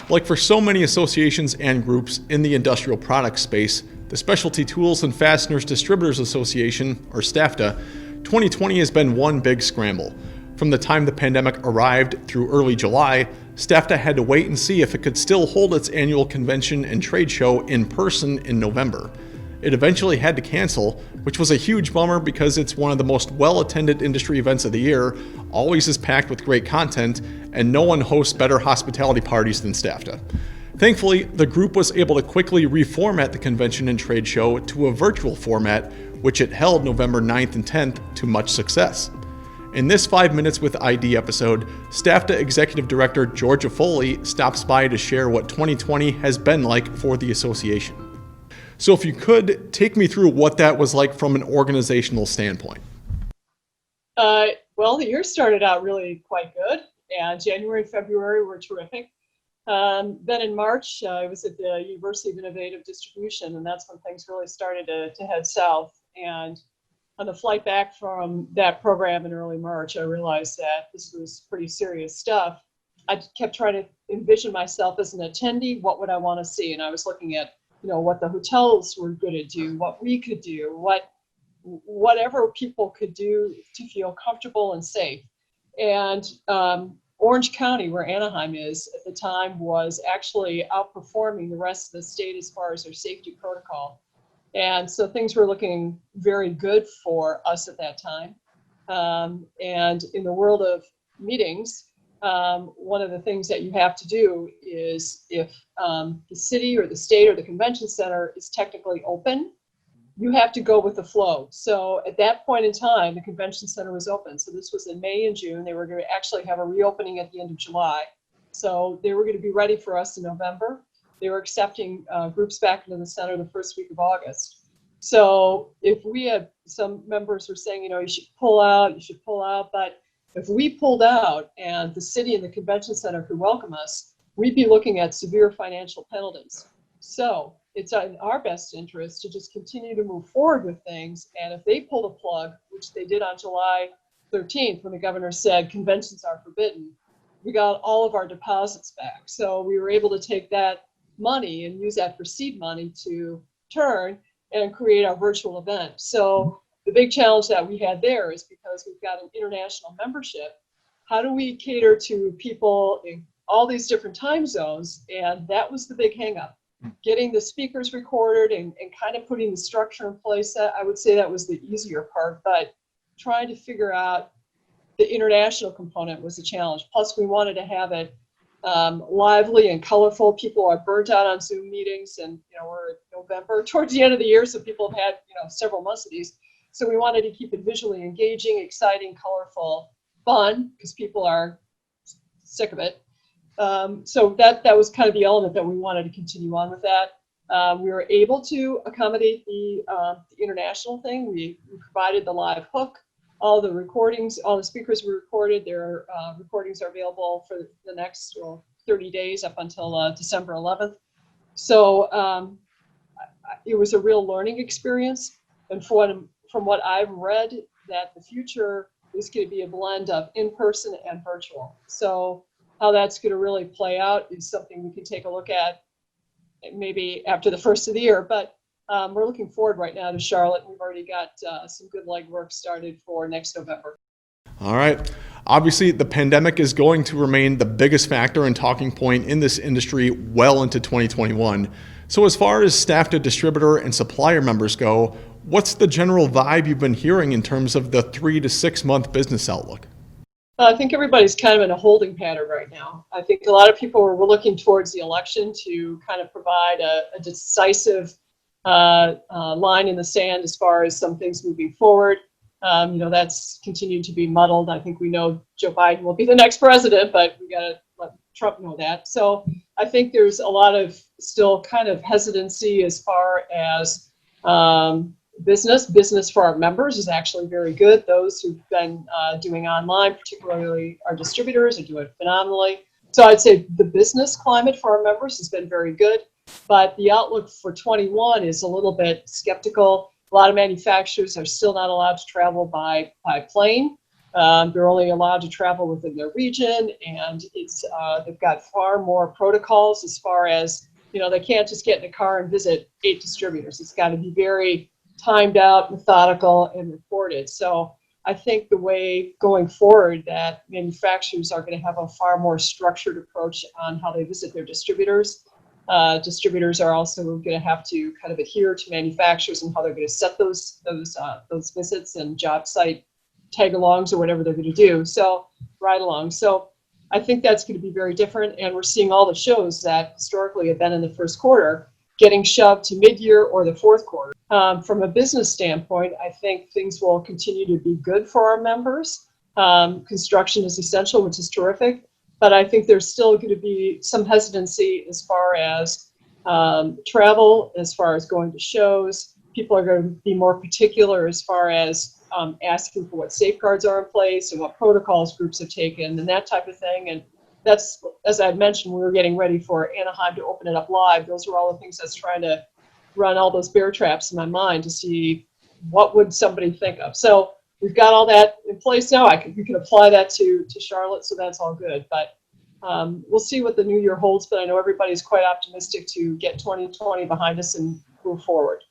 Like for so many associations and groups in the industrial products space, the Specialty Tools and Fasteners Distributors Association, or STAFDA, 2020 has been one big scramble. From the time the pandemic arrived through early July, STAFDA had to wait and see if it could still hold its annual convention and trade show in person in November. It eventually had to cancel, which was a huge bummer because it's one of the most well-attended industry events of the year, always is packed with great content, and no one hosts better hospitality parties than STAFDA. Thankfully, the group was able to quickly reformat the convention and trade show to a virtual format, which it held November 9th and 10th to much success. In this 5 Minutes with ID episode, STAFDA Executive Director Georgia Foley stops by to share what 2020 has been like for the association. So if you could, take me through what that was like from an organizational standpoint. Well, the year started out really quite good, and January and February were terrific. Then in March, I was at the University of Innovative Distribution, and that's when things really started to head south. And on the flight back from that program in early March, I realized that this was pretty serious stuff. I kept trying to envision myself as an attendee. What would I want to see? And I was looking at, what the hotels were going to do, what we could do, whatever people could do to feel comfortable and safe. And Orange County, where Anaheim is at the time, was actually outperforming the rest of the state as far as their safety protocol. And so things were looking very good for us at that time. And in the world of meetings, one of the things that you have to do is if the city or the state or the convention center is technically open, you have to go with the flow. So at that point in time, the convention center was open. So this was in May and June. They were going to actually have a reopening at the end of July. So they were going to be ready for us in November. They were accepting groups back into the center the first week of August. So if we had, some members were saying, you should pull out, but if we pulled out and the city and the convention center could welcome us, we'd be looking at severe financial penalties. So it's in our best interest to just continue to move forward with things. And if they pull the plug, which they did on July 13th, when the governor said conventions are forbidden, we got all of our deposits back. So we were able to take that money and use that for seed money to turn and create our virtual event. So the big challenge that we had there is because we've got an international membership, how do we cater to people in all these different time zones? And that was the big hang up. Getting the speakers recorded and kind of putting the structure in place, I would say that was the easier part, but trying to figure out the international component was a challenge. Plus we wanted to have it lively and colorful. People are burnt out on Zoom meetings, and we're in November towards the end of the year, so people have had several months of these. So we wanted to keep it visually engaging, exciting, colorful, fun, because people are sick of it. So that was kind of the element that we wanted to continue on with that. We were able to accommodate the international thing. We provided the live hook. All the recordings, all the speakers were recorded. Their recordings are available for the next 30 days up until December 11th. So it was a real learning experience. And from what I've read, that the future is going to be a blend of in-person and virtual. So how that's going to really play out is something we can take a look at maybe after the first of the year. But we're looking forward right now to Charlotte. We've already got some good legwork started for next November. All right. Obviously, the pandemic is going to remain the biggest factor and talking point in this industry well into 2021. So as far as STAFDA distributor and supplier members go, what's the general vibe you've been hearing in terms of the 3 to 6 month business outlook? I think everybody's kind of in a holding pattern right now. I think a lot of people were looking towards the election to kind of provide a decisive line in the sand as far as some things moving forward. That's continued to be muddled. I think we know Joe Biden will be the next president, but we got to let Trump know that. So I think there's a lot of still kind of hesitancy as far as business for our members is actually very good. Those who've been doing online, particularly our distributors, are doing phenomenally. So I'd say the business climate for our members has been very good, but the outlook for 21 is a little bit skeptical. A lot of manufacturers are still not allowed to travel by plane. They're only allowed to travel within their region, and they've got far more protocols as far as, they can't just get in a car and visit 8 distributors. It's got to be very timed out, methodical, and reported. So I think the way going forward that manufacturers are going to have a far more structured approach on how they visit their distributors. Distributors are also going to have to kind of adhere to manufacturers and how they're going to set those visits and job site tag-alongs or whatever they're going to do. So ride-along. So I think that's going to be very different. And we're seeing all the shows that historically have been in the first quarter getting shoved to mid-year or the fourth quarter. From a business standpoint, I think things will continue to be good for our members. Construction is essential, which is terrific. But I think there's still going to be some hesitancy as far as travel, as far as going to shows. People are going to be more particular as far as asking for what safeguards are in place and what protocols groups have taken and that type of thing. And that's, as I mentioned, we were getting ready for Anaheim to open it up live. Those are all the things that's trying to run all those bear traps in my mind to see what would somebody think of. So we've got all that in place now. We can apply that to Charlotte, so that's all good. But we'll see what the new year holds. But I know everybody's quite optimistic to get 2020 behind us and move forward.